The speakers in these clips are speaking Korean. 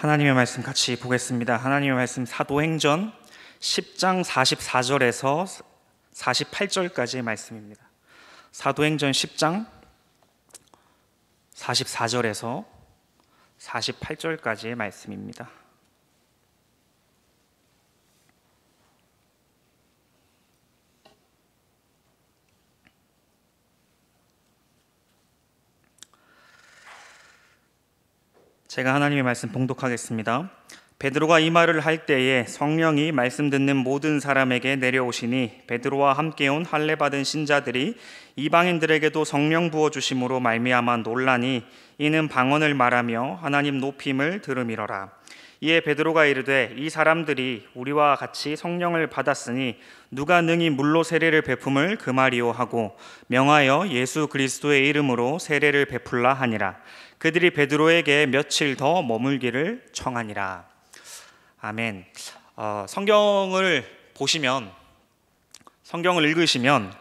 하나님의 말씀 같이 보겠습니다. 하나님의 말씀 사도행전 10장 44절에서 48절까지의 말씀입니다. 사도행전 10장 44절에서 48절까지의 말씀입니다. 제가 하나님의 말씀 봉독하겠습니다. 베드로가 이 말을 할 때에 성령이 말씀 듣는 모든 사람에게 내려오시니 베드로와 함께 온 할례 받은 신자들이 이방인들에게도 성령 부어 주심으로 말미암아 놀라니 이는 방언을 말하며 하나님 높임을 들음이러라. 이에 베드로가 이르되 이 사람들이 우리와 같이 성령을 받았으니 누가 능히 물로 세례를 베품을 금하리요 하고 명하여 예수 그리스도의 이름으로 세례를 베풀라 하니라. 그들이 베드로에게 며칠 더 머물기를 청하니라. 아멘. 성경을 보시면, 성경을 읽으시면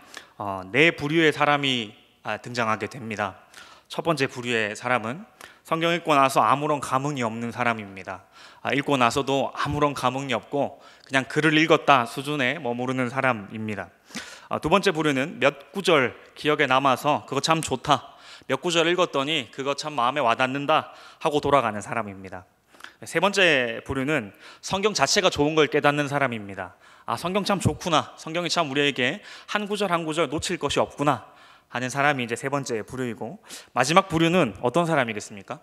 네 부류의 사람이 등장하게 됩니다. 첫 번째 부류의 사람은 성경 읽고 나서 아무런 감흥이 없는 사람입니다. 읽고 나서도 아무런 감흥이 없고 그냥 글을 읽었다 수준에 머무르는 사람입니다. 두 번째 부류는 몇 구절 기억에 남아서 그거 참 좋다, 몇 구절 읽었더니 그거 참 마음에 와닿는다 하고 돌아가는 사람입니다. 세 번째 부류는 성경 자체가 좋은 걸 깨닫는 사람입니다. 성경 참 좋구나, 성경이 참 우리에게 한 구절 한 구절 놓칠 것이 없구나 하는 사람이 이제 세 번째 부류이고, 마지막 부류는 어떤 사람이겠습니까?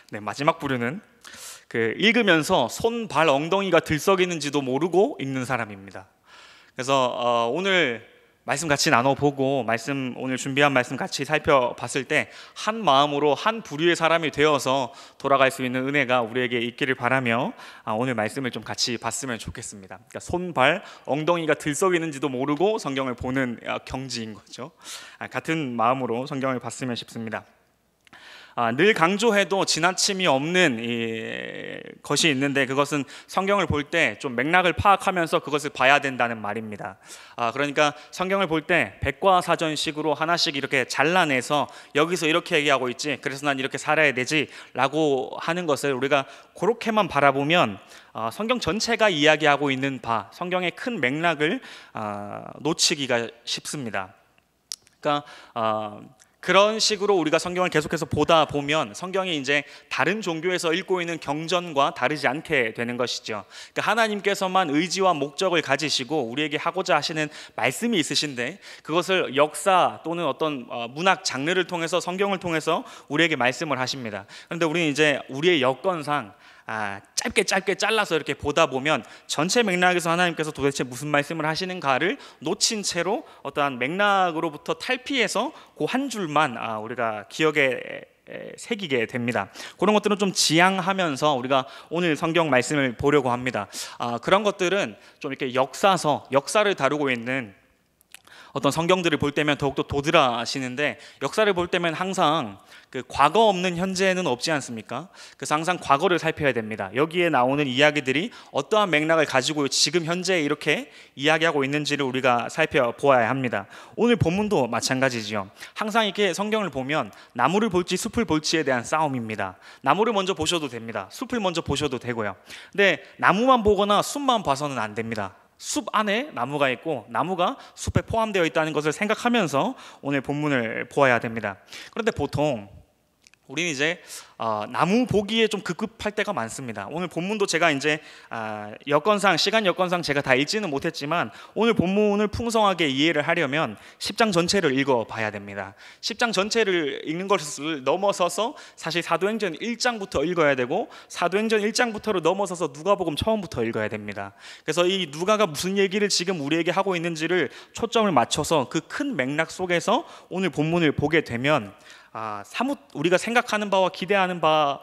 네, 마지막 부류는 읽으면서 손, 발, 엉덩이가 들썩이는지도 모르고 읽는 사람입니다. 그래서 오늘 말씀 같이 나눠보고 오늘 준비한 말씀 같이 살펴봤을 때 한 마음으로 한 부류의 사람이 되어서 돌아갈 수 있는 은혜가 우리에게 있기를 바라며 오늘 말씀을 좀 같이 봤으면 좋겠습니다. 그러니까 손, 발, 엉덩이가 들썩이는지도 모르고 성경을 보는 경지인 거죠. 같은 마음으로 성경을 봤으면 싶습니다. 늘 강조해도 지나침이 없는 것이 있는데, 그것은 성경을 볼 때 좀 맥락을 파악하면서 그것을 봐야 된다는 말입니다. 그러니까 성경을 볼 때 백과사전식으로 하나씩 이렇게 잘라내서 여기서 이렇게 얘기하고 있지, 그래서 난 이렇게 살아야 되지 라고 하는 것을 우리가 그렇게만 바라보면 성경 전체가 이야기하고 있는 바, 성경의 큰 맥락을 놓치기가 쉽습니다. 그러니까 그런 식으로 우리가 성경을 계속해서 보다 보면 성경이 이제 다른 종교에서 읽고 있는 경전과 다르지 않게 되는 것이죠. 그러니까 하나님께서만 의지와 목적을 가지시고 우리에게 하고자 하시는 말씀이 있으신데, 그것을 역사 또는 어떤 문학 장르를 통해서, 성경을 통해서 우리에게 말씀을 하십니다. 그런데 우리는 이제 우리의 여건상 짧게 잘라서 이렇게 보다 보면 전체 맥락에서 하나님께서 도대체 무슨 말씀을 하시는가를 놓친 채로 어떠한 맥락으로부터 탈피해서 그 한 줄만 우리가 기억에 새기게 됩니다. 그런 것들은 좀 지양하면서 우리가 오늘 성경 말씀을 보려고 합니다. 그런 것들은 좀 이렇게 역사를 다루고 있는 어떤 성경들을 볼 때면 더욱더 도드라시는데, 역사를 볼 때면 항상 과거 없는 현재는 없지 않습니까? 그래서 항상 과거를 살펴야 됩니다. 여기에 나오는 이야기들이 어떠한 맥락을 가지고 지금 현재 이렇게 이야기하고 있는지를 우리가 살펴보아야 합니다. 오늘 본문도 마찬가지죠. 항상 이렇게 성경을 보면 나무를 볼지 숲을 볼지에 대한 싸움입니다. 나무를 먼저 보셔도 됩니다. 숲을 먼저 보셔도 되고요. 근데 나무만 보거나 숲만 봐서는 안 됩니다. 숲 안에 나무가 있고 나무가 숲에 포함되어 있다는 것을 생각하면서 오늘 본문을 보아야 됩니다. 그런데 보통 우리는 이제 나무 보기에 좀 급급할 때가 많습니다. 오늘 본문도 제가 이제 시간 여건상 제가 다 읽지는 못했지만 오늘 본문을 풍성하게 이해를 하려면 10장 전체를 읽어봐야 됩니다. 10장 전체를 읽는 것을 넘어서서 사실 사도행전 1장부터 읽어야 되고, 사도행전 1장부터를 넘어서서 누가복음 처음부터 읽어야 됩니다. 그래서 이 누가가 무슨 얘기를 지금 우리에게 하고 있는지를 초점을 맞춰서 그 큰 맥락 속에서 오늘 본문을 보게 되면 사뭇 우리가 생각하는 바와 기대하는 바와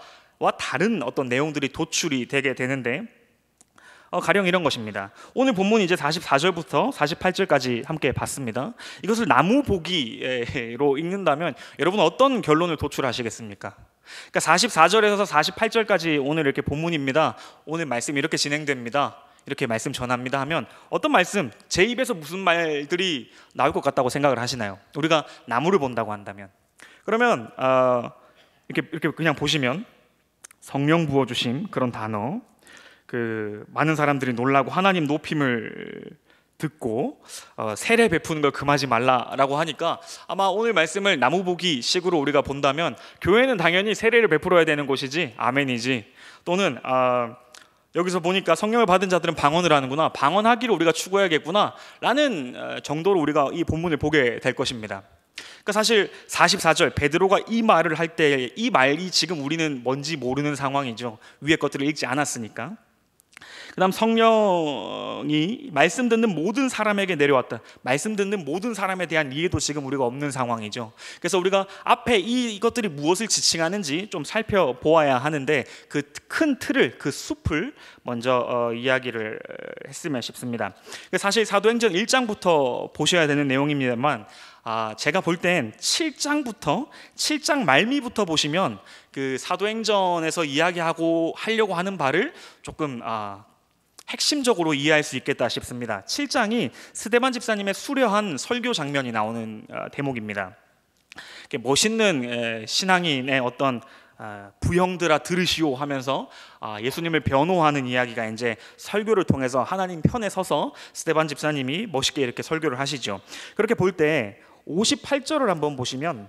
다른 어떤 내용들이 도출이 되게 되는데, 가령 이런 것입니다. 오늘 본문 이제 44절부터 48절까지 함께 봤습니다. 이것을 나무 보기로 읽는다면 여러분 어떤 결론을 도출하시겠습니까? 그러니까 44절에서 48절까지 오늘 이렇게 본문입니다. 오늘 말씀 이렇게 진행됩니다. 이렇게 말씀 전합니다 하면 어떤 말씀, 제 입에서 무슨 말들이 나올 것 같다고 생각을 하시나요? 우리가 나무를 본다고 한다면, 그러면 이렇게 그냥 보시면 성령 부어 주심 그런 단어, 많은 사람들이 놀라고 하나님 높임을 듣고 세례 베푸는 걸 금하지 말라라고 하니까 아마 오늘 말씀을 나무보기 식으로 우리가 본다면 교회는 당연히 세례를 베풀어야 되는 곳이지 아멘이지, 또는 여기서 보니까 성령을 받은 자들은 방언을 하는구나, 방언하기를 우리가 추구해야겠구나 라는 정도로 우리가 이 본문을 보게 될 것입니다. 그러니까 사실 44절 베드로가 이 말을 할 때 이 말이 지금 우리는 뭔지 모르는 상황이죠. 위의 것들을 읽지 않았으니까. 그 다음 성령이 말씀 듣는 모든 사람에게 내려왔다. 말씀 듣는 모든 사람에 대한 이해도 지금 우리가 없는 상황이죠. 그래서 우리가 앞에 이것들이 무엇을 지칭하는지 좀 살펴보아야 하는데 그 큰 틀을, 그 숲을 먼저 이야기를 했으면 싶습니다. 사실 사도행전 1장부터 보셔야 되는 내용입니다만 제가 볼 땐 7장 말미부터 보시면 그 사도행전에서 이야기하고 하려고 하는 바를 조금 핵심적으로 이해할 수 있겠다 싶습니다. 7장이 스데반 집사님의 수려한 설교 장면이 나오는 대목입니다. 멋있는 신앙인의 어떤 부형들아 들으시오 하면서 예수님을 변호하는 이야기가 이제 설교를 통해서 하나님 편에 서서 스데반 집사님이 멋있게 이렇게 설교를 하시죠. 그렇게 볼 때 58절을 한번 보시면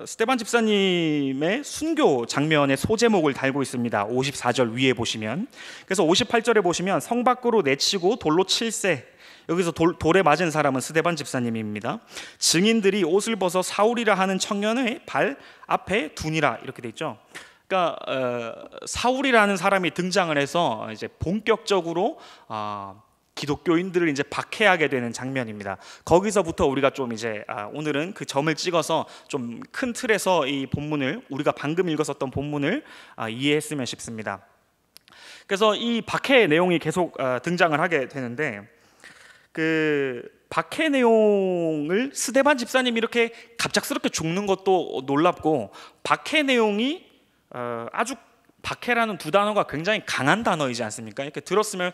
스데반 집사님의 순교 장면의 소제목을 달고 있습니다. 54절 위에 보시면, 그래서 58절에 보시면 성 밖으로 내치고 돌로 칠세, 여기서 돌에 맞은 사람은 스데반 집사님입니다. 증인들이 옷을 벗어 사울이라 하는 청년의 발 앞에 두니라 이렇게 돼 있죠. 그러니까 사울이라는 사람이 등장을 해서 이제 본격적으로 기독교인들을 이제 박해하게 되는 장면입니다. 거기서부터 우리가 좀 이제 오늘은 그 점을 찍어서 좀 큰 틀에서 이 본문을, 우리가 방금 읽었었던 본문을 이해했으면 싶습니다. 그래서 이 박해 내용이 계속 등장을 하게 되는데, 그 박해 내용을 스데반 집사님이 이렇게 갑작스럽게 죽는 것도 놀랍고, 박해 내용이 아주, 박해라는 두 단어가 굉장히 강한 단어이지 않습니까? 이렇게 들었으면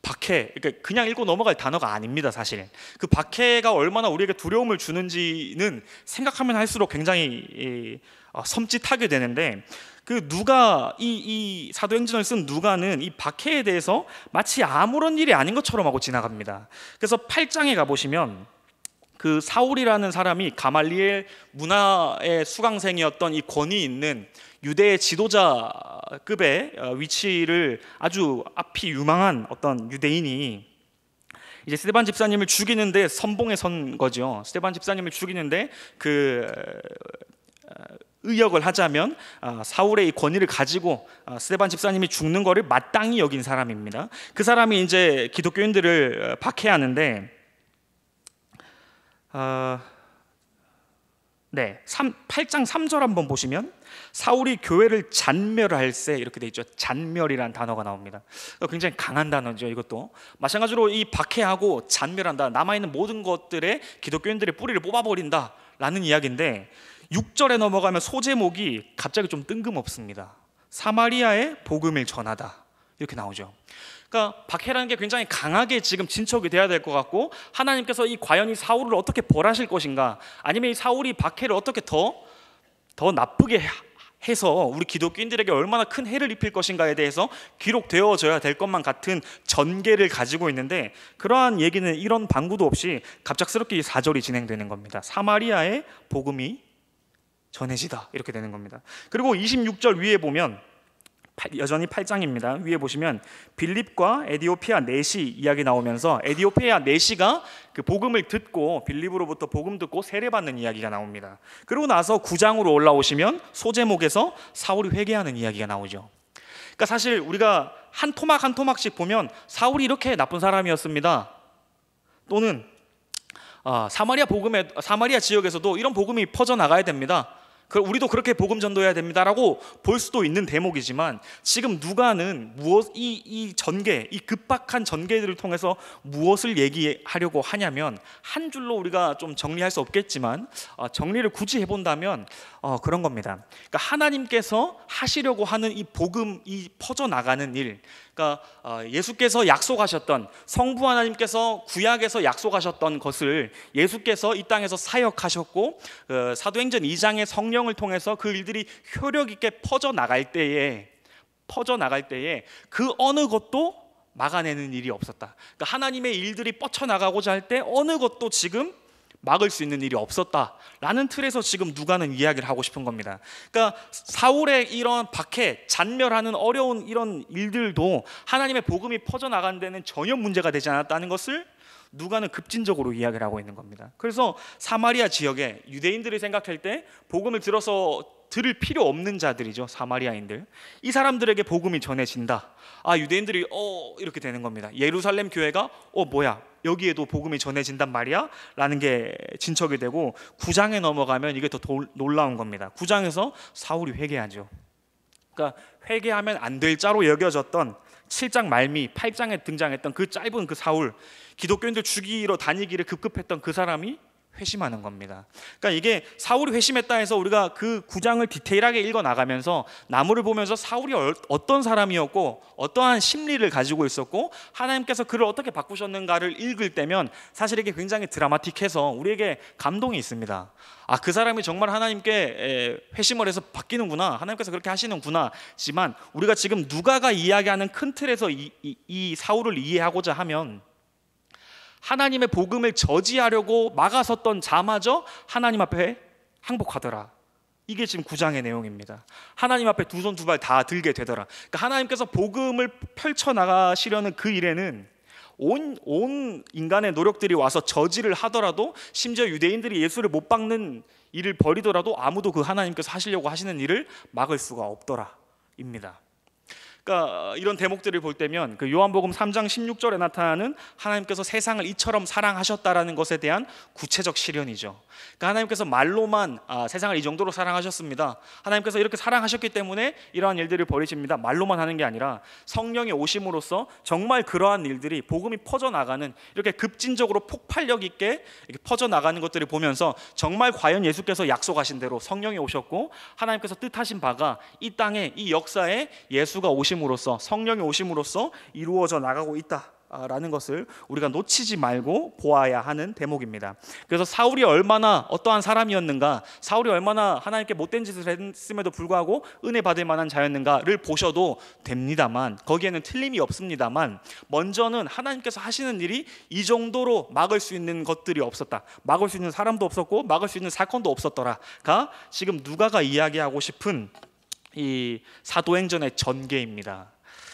박해, 그냥 읽고 넘어갈 단어가 아닙니다. 사실 그 박해가 얼마나 우리에게 두려움을 주는지는 생각하면 할수록 굉장히 섬찟하게 되는데, 그 누가 이 사도행전을 쓴 누가는 이 박해에 대해서 마치 아무런 일이 아닌 것처럼 하고 지나갑니다. 그래서 8장에 가보시면 그 사울이라는 사람이 가말리엘 문화의 수강생이었던 이 권위 있는 유대의 지도자급의 위치를 아주 앞이 유망한 어떤 유대인이 이제 스데반 집사님을 죽이는데 선봉에 선 거죠. 스데반 집사님을 죽이는데 그 의역을 하자면 사울의 이 권위를 가지고 스데반 집사님이 죽는 것을 마땅히 여긴 사람입니다. 그 사람이 이제 기독교인들을 박해하는데 8장 3절 한번 보시면 사울이 교회를 잔멸할세 이렇게 돼 있죠. 잔멸이라는 단어가 나옵니다. 굉장히 강한 단어죠. 이것도 마찬가지로 이 박해하고 잔멸한다, 남아있는 모든 것들에 기독교인들의 뿌리를 뽑아버린다 라는 이야기인데, 6절에 넘어가면 소제목이 갑자기 좀 뜬금없습니다. 사마리아의 복음을 전하다 이렇게 나오죠. 그러니까 박해라는 게 굉장히 강하게 지금 진척이 돼야 될 것 같고, 하나님께서 과연 이 사울을 어떻게 벌하실 것인가, 아니면 이 사울이 박해를 어떻게 더 나쁘게 해서 우리 기독교인들에게 얼마나 큰 해를 입힐 것인가에 대해서 기록되어져야 될 것만 같은 전개를 가지고 있는데, 그러한 얘기는 이런 방구도 없이 갑작스럽게 이 4절이 진행되는 겁니다. 사마리아의 복음이 전해지다 이렇게 되는 겁니다. 그리고 26절 위에 보면 여전히 8장입니다. 위에 보시면 빌립과 에디오피아 내시 이야기 나오면서 에디오피아 내시가 그 복음을 듣고, 빌립으로부터 복음 듣고 세례받는 이야기가 나옵니다. 그리고 나서 9장으로 올라오시면 소제목에서 사울이 회개하는 이야기가 나오죠. 그러니까 사실 우리가 한 토막 한 토막씩 보면 사울이 이렇게 나쁜 사람이었습니다, 또는 사마리아 지역에서도 이런 복음이 퍼져나가야 됩니다, 우리도 그렇게 복음 전도해야 됩니다라고 볼 수도 있는 대목이지만, 지금 누가는 이 전개, 이 급박한 전개들을 통해서 무엇을 얘기하려고 하냐면, 한 줄로 우리가 좀 정리할 수 없겠지만 정리를 굳이 해본다면 그런 겁니다. 그러니까 하나님께서 하시려고 하는 이 복음, 이 퍼져나가는 일, 그러니까 예수께서 약속하셨던, 성부 하나님께서 구약에서 약속하셨던 것을 예수께서 이 땅에서 사역하셨고, 사도행전 2장의 성령을 통해서 그 일들이 효력 있게 퍼져 나갈 때에 그 어느 것도 막아내는 일이 없었다. 그러니까 하나님의 일들이 뻗쳐나가고자 할 때 어느 것도 지금 막을 수 있는 일이 없었다라는 틀에서 지금 누가는 이야기를 하고 싶은 겁니다. 그러니까 사울의 이런 박해, 잔멸하는 어려운 이런 일들도 하나님의 복음이 퍼져나가는 데는 전혀 문제가 되지 않았다는 것을 누가는 급진적으로 이야기를 하고 있는 겁니다. 그래서 사마리아 지역에 유대인들이 생각할 때 복음을 들을 필요 없는 자들이죠. 사마리아인들. 이 사람들에게 복음이 전해진다. 유대인들이 이렇게 되는 겁니다. 예루살렘 교회가 뭐야, 여기에도 복음이 전해진단 말이야? 라는 게 진척이 되고, 9장에 넘어가면 이게 더 놀라운 겁니다. 9장에서 사울이 회개하죠. 그러니까 회개하면 안 될 자로 여겨졌던 7장 말미 8장에 등장했던 그 짧은 그 사울, 기독교인들 죽이러 다니기를 급급했던 그 사람이 회심하는 겁니다. 그러니까 이게 사울이 회심했다 해서 우리가 그 9장을 디테일하게 읽어 나가면서 나무를 보면서 사울이 어떤 사람이었고 어떠한 심리를 가지고 있었고 하나님께서 그를 어떻게 바꾸셨는가를 읽을 때면 사실 이게 굉장히 드라마틱해서 우리에게 감동이 있습니다. 그 사람이 정말 하나님께 회심을 해서 바뀌는구나, 하나님께서 그렇게 하시는구나. 하지만 우리가 지금 누가가 이야기하는 큰 틀에서 이 사울을 이해하고자 하면 하나님의 복음을 저지하려고 막아섰던 자마저 하나님 앞에 항복하더라. 이게 지금 9장의 내용입니다. 하나님 앞에 두 손 두 발 다 들게 되더라. 그러니까 하나님께서 복음을 펼쳐나가시려는 그 일에는 온 인간의 노력들이 와서 저지를 하더라도, 심지어 유대인들이 예수를 못 박는 일을 벌이더라도 아무도 그 하나님께서 하시려고 하시는 일을 막을 수가 없더라 입니다. 그러니까 이런 대목들을 볼 때면 그 요한복음 3장 16절에 나타나는 하나님께서 세상을 이처럼 사랑하셨다라는 것에 대한 구체적 실현이죠. 그러니까 하나님께서 말로만 세상을 이 정도로 사랑하셨습니다, 하나님께서 이렇게 사랑하셨기 때문에 이러한 일들을 벌이십니다, 말로만 하는 게 아니라 성령이 오심으로써 정말 그러한 일들이 복음이 퍼져나가는, 이렇게 급진적으로 폭발력 있게 이렇게 퍼져나가는 것들을 보면서 정말 과연 예수께서 약속하신 대로 성령이 오셨고 하나님께서 뜻하신 바가 이 땅에, 이 역사에 예수가 오심으로써, 성령이 오심으로써 이루어져 나가고 있다라는 것을 우리가 놓치지 말고 보아야 하는 대목입니다. 그래서 사울이 얼마나 어떠한 사람이었는가, 사울이 얼마나 하나님께 못된 짓을 했음에도 불구하고 은혜 받을 만한 자였는가를 보셔도 됩니다만, 거기에는 틀림이 없습니다만, 먼저는 하나님께서 하시는 일이 이 정도로 막을 수 있는 것들이 없었다, 막을 수 있는 사람도 없었고 막을 수 있는 사건도 없었더라가 지금 누가가 이야기하고 싶은 이 사도행전의 전개입니다.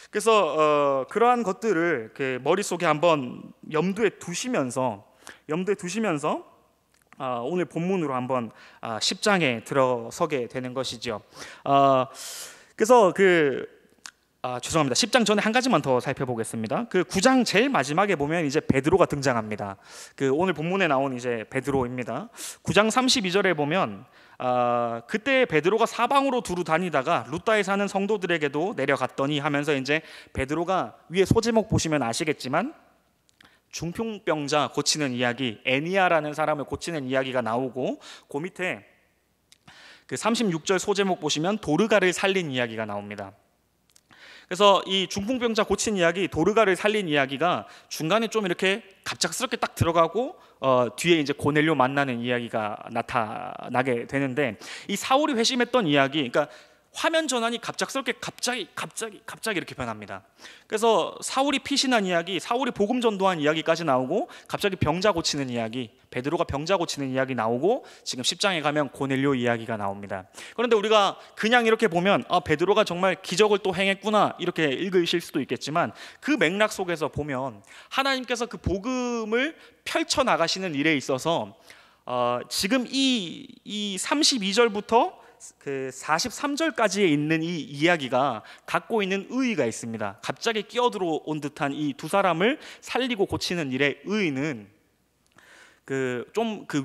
그래서 그러한 것들을 머릿속에 한번 염두에 두시면서 오늘 본문으로 한번 10장에 들어서게 되는 것이죠. 그래서 죄송합니다. 10장 전에 한 가지만 더 살펴보겠습니다. 그 9장 제일 마지막에 보면 이제 베드로가 등장합니다. 오늘 본문에 나온 이제 베드로입니다. 9장 32절에 보면 그때 베드로가 사방으로 두루 다니다가 루다에 사는 성도들에게도 내려갔더니 하면서 이제 베드로가 위에 소제목 보시면 아시겠지만 중풍병자 고치는 이야기, 애니아라는 사람을 고치는 이야기가 나오고, 그 밑에 그 36절 소제목 보시면 도르가를 살린 이야기가 나옵니다. 그래서 이 중풍병자 고친 이야기, 도르가를 살린 이야기가 중간에 좀 이렇게 갑작스럽게 딱 들어가고 뒤에 이제 고넬료 만나는 이야기가 나타나게 되는데, 이 사울이 회심했던 이야기, 그러니까 화면 전환이 갑작스럽게 갑자기 이렇게 변합니다. 그래서 사울이 피신한 이야기, 사울이 복음 전도한 이야기까지 나오고, 갑자기 병자 고치는 이야기, 베드로가 병자 고치는 이야기 나오고, 지금 10장에 가면 고넬료 이야기가 나옵니다. 그런데 우리가 그냥 이렇게 보면 베드로가 정말 기적을 또 행했구나 이렇게 읽으실 수도 있겠지만, 그 맥락 속에서 보면 하나님께서 그 복음을 펼쳐나가시는 일에 있어서 지금 이 32절부터 그 43절까지에 있는 이 이야기가 갖고 있는 의의가 있습니다. 갑자기 끼어들어온 듯한 이 두 사람을 살리고 고치는 일의 의의는 그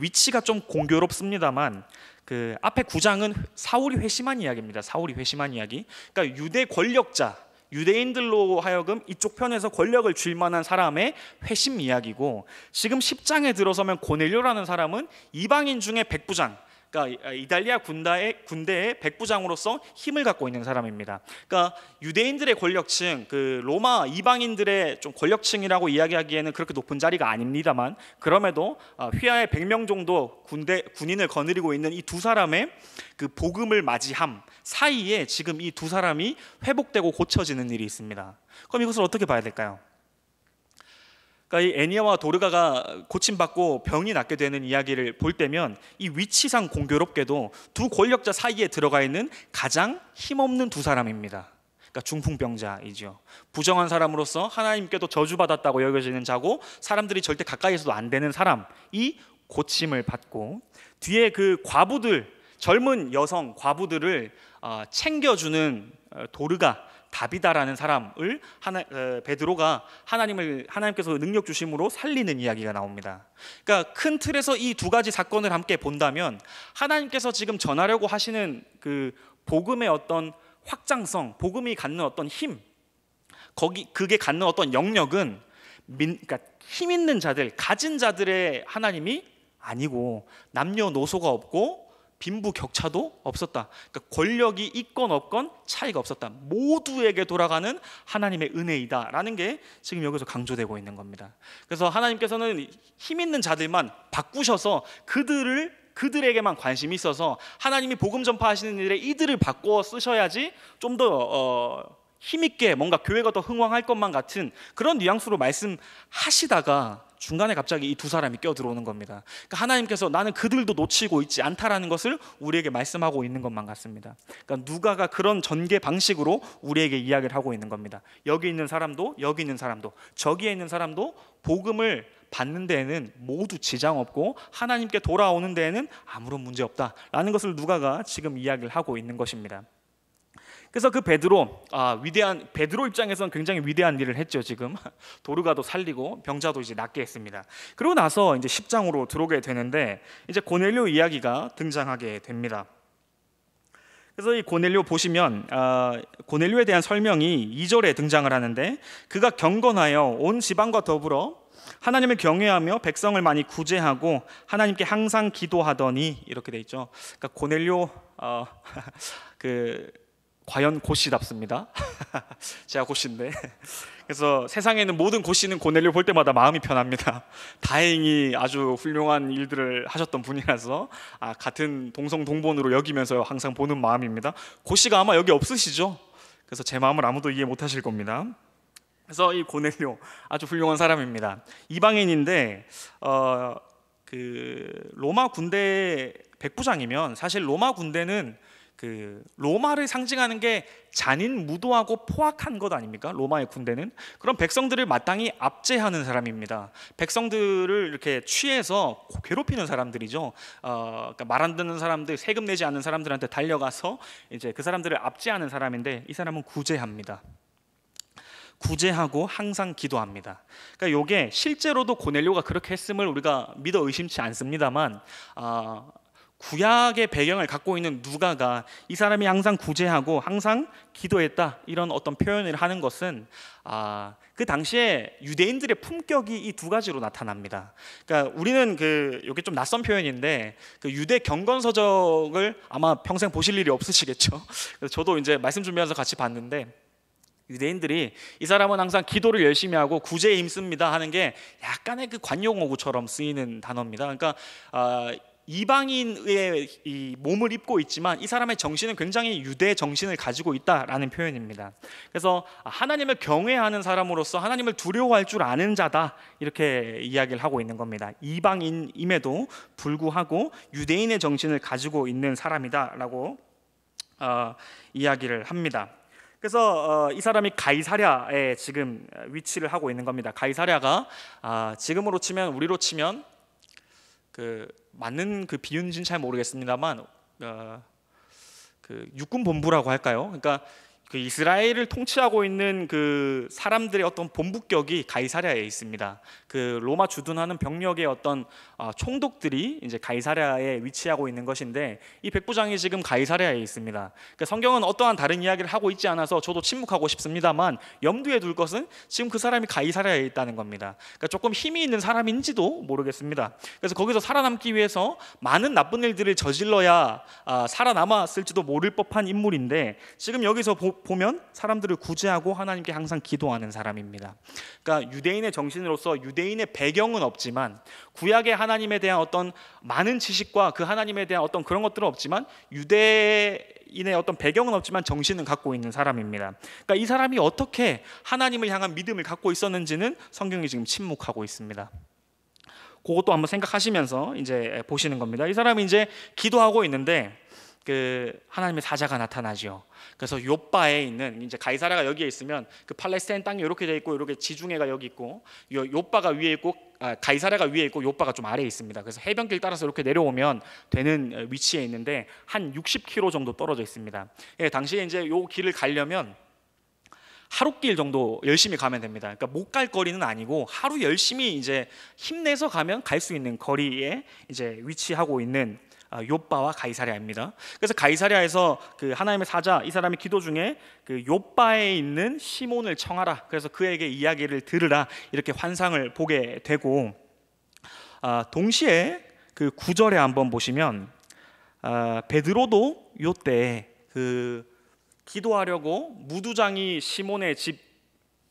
위치가 좀 공교롭습니다만, 그 앞에 9장은 사울이 회심한 이야기입니다. 사울이 회심한 이야기. 그러니까 유대 권력자, 유대인들로 하여금 이쪽 편에서 권력을 쥘 만한 사람의 회심 이야기고, 지금 10장에 들어서면 고넬료라는 사람은 이방인 중에 백부장, 그러니까 이달리아 군대의 백부장으로서 힘을 갖고 있는 사람입니다. 그러니까 유대인들의 권력층, 그 로마 이방인들의 좀 권력층이라고 이야기하기에는 그렇게 높은 자리가 아닙니다만, 그럼에도 휘하의 100명 정도 군인을 거느리고 있는 이 두 사람의 그 복음을 맞이함 사이에 지금 이 두 사람이 회복되고 고쳐지는 일이 있습니다. 그럼 이것을 어떻게 봐야 될까요? 그러니까 이 애니아와 도르가가 고침받고 병이 낫게 되는 이야기를 볼 때면 이 위치상 공교롭게도 두 권력자 사이에 들어가 있는 가장 힘없는 두 사람입니다. 그러니까 중풍병자이죠. 부정한 사람으로서 하나님께도 저주받았다고 여겨지는 자고 사람들이 절대 가까이서도 안 되는 사람이 고침을 받고, 뒤에 그 과부들, 젊은 여성 과부들을 챙겨주는 도르가, 다비다라는 사람을 베드로가 하나님께서 능력 주심으로 살리는 이야기가 나옵니다. 그러니까 큰 틀에서 이 두 가지 사건을 함께 본다면 하나님께서 지금 전하려고 하시는 그 복음의 어떤 확장성, 복음이 갖는 어떤 힘, 그게 갖는 어떤 영역은 그러니까 힘 있는 자들, 가진 자들의 하나님이 아니고 남녀노소가 없고 빈부격차도 없었다. 그러니까 권력이 있건 없건 차이가 없었다. 모두에게 돌아가는 하나님의 은혜이다라는 게 지금 여기서 강조되고 있는 겁니다. 그래서 하나님께서는 힘 있는 자들만 바꾸셔서 그들에게만 관심이 있어서 하나님이 복음 전파하시는 일에 이들을 바꿔 쓰셔야지 좀 더 힘있게 뭔가 교회가 더 흥왕할 것만 같은 그런 뉘앙스로 말씀하시다가 중간에 갑자기 이 두 사람이 껴들어오는 겁니다. 그러니까 하나님께서 나는 그들도 놓치고 있지 않다라는 것을 우리에게 말씀하고 있는 것만 같습니다. 그러니까 누가가 그런 전개 방식으로 우리에게 이야기를 하고 있는 겁니다. 여기 있는 사람도 여기 있는 사람도 저기에 있는 사람도 복음을 받는 데에는 모두 지장 없고 하나님께 돌아오는 데에는 아무런 문제 없다라는 것을 누가가 지금 이야기를 하고 있는 것입니다. 그래서 그 베드로 입장에서는 굉장히 위대한 일을 했죠. 지금 도르가도 살리고 병자도 이제 낫게 했습니다. 그러고 나서 이제 10장으로 들어오게 되는데 이제 고넬료 이야기가 등장하게 됩니다. 그래서 이 고넬료 보시면 고넬료에 대한 설명이 2절에 등장을 하는데, 그가 경건하여 온 지방과 더불어 하나님을 경외하며 백성을 많이 구제하고 하나님께 항상 기도하더니, 이렇게 돼 있죠. 그러니까 고넬료 과연 고씨답습니다. 제가 고씨인데, 그래서 세상에 있는 모든 고씨는 고넬료 볼 때마다 마음이 편합니다. 다행히 아주 훌륭한 일들을 하셨던 분이라서 같은 동성동본으로 여기면서 항상 보는 마음입니다. 고씨가 아마 여기 없으시죠? 그래서 제 마음을 아무도 이해 못하실 겁니다. 그래서 이 고넬료 아주 훌륭한 사람입니다. 이방인인데 그 로마 군대 백부장이면, 사실 로마 군대는 그 로마를 상징하는 게 잔인, 무도하고 포악한 것 아닙니까? 로마의 군대는. 그럼 백성들을 마땅히 압제하는 사람입니다. 백성들을 이렇게 취해서 괴롭히는 사람들이죠. 그러니까 말 안 듣는 사람들, 세금 내지 않는 사람들한테 달려가서 이제 그 사람들을 압제하는 사람인데, 이 사람은 구제합니다. 구제하고 항상 기도합니다. 그러니까 이게 실제로도 고넬료가 그렇게 했음을 우리가 믿어 의심치 않습니다만, 구약의 배경을 갖고 있는 누가가 이 사람이 항상 구제하고 항상 기도했다, 이런 어떤 표현을 하는 것은 그 당시에 유대인들의 품격이 이 두 가지로 나타납니다. 그러니까 우리는 이게 좀 낯선 표현인데, 그 유대 경건서적을 아마 평생 보실 일이 없으시겠죠. 그래서 저도 이제 말씀 준비하면서 같이 봤는데, 유대인들이 이 사람은 항상 기도를 열심히 하고 구제에 힘씁니다 하는 게 약간의 그 관용어구처럼 쓰이는 단어입니다. 그러니까 이방인의 이 몸을 입고 있지만 이 사람의 정신은 굉장히 유대 정신을 가지고 있다라는 표현입니다. 그래서 하나님을 경외하는 사람으로서 하나님을 두려워할 줄 아는 자다, 이렇게 이야기를 하고 있는 겁니다. 이방인임에도 불구하고 유대인의 정신을 가지고 있는 사람이다라고 이야기를 합니다. 그래서 이 사람이 가이사랴에 지금 위치를 하고 있는 겁니다. 가이사랴가 지금으로 치면, 우리로 치면 맞는 그 비유인지는 잘 모르겠습니다만 그 육군 본부라고 할까요? 그러니까 그 이스라엘을 통치하고 있는 그 사람들의 어떤 본부격이 가이사랴에 있습니다. 그 로마 주둔하는 병력의 어떤 총독들이 이제 가이사랴에 위치하고 있는 것인데, 이 백부장이 지금 가이사랴에 있습니다. 그러니까 성경은 어떠한 다른 이야기를 하고 있지 않아서 저도 침묵하고 싶습니다만, 염두에 둘 것은 지금 그 사람이 가이사랴에 있다는 겁니다. 그러니까 조금 힘이 있는 사람인지도 모르겠습니다. 그래서 거기서 살아남기 위해서 많은 나쁜 일들을 저질러야 살아남았을지도 모를 법한 인물인데, 지금 여기서 보면 사람들을 구제하고 하나님께 항상 기도하는 사람입니다. 그러니까 유대인의 정신으로서 유대인의 배경은 없지만, 구약의 하나님에 대한 어떤 많은 지식과 그 하나님에 대한 어떤 그런 것들은 없지만, 유대인의 어떤 배경은 없지만 정신은 갖고 있는 사람입니다. 그러니까 이 사람이 어떻게 하나님을 향한 믿음을 갖고 있었는지는 성경이 지금 침묵하고 있습니다. 그것도 한번 생각하시면서 이제 보시는 겁니다. 이 사람이 이제 기도하고 있는데 그 하나님의 사자가 나타나죠. 그래서 요바에 있는, 이제 가이사랴가 여기에 있으면 그 팔레스타인 땅이 이렇게 돼 있고, 이렇게 지중해가 여기 있고, 요바가 위에 있고, 가이사랴가 위에 있고 요바가 좀 아래에 있습니다. 그래서 해변길 따라서 이렇게 내려오면 되는 위치에 있는데 한 60km 정도 떨어져 있습니다. 예, 당시에 이제 요 길을 가려면 하루길 정도 열심히 가면 됩니다. 그러니까 못 갈 거리는 아니고 하루 열심히 이제 힘내서 가면 갈 수 있는 거리에 이제 위치하고 있는 욥바와 가이사랴입니다. 그래서 가이사랴에서 그 하나님의 사자, 이 사람이 기도 중에 그 욥바에 있는 시몬을 청하라, 그래서 그에게 이야기를 들으라, 이렇게 환상을 보게 되고, 동시에 그 9절에 한번 보시면 베드로도 요때 그 기도하려고 무두장이 시몬의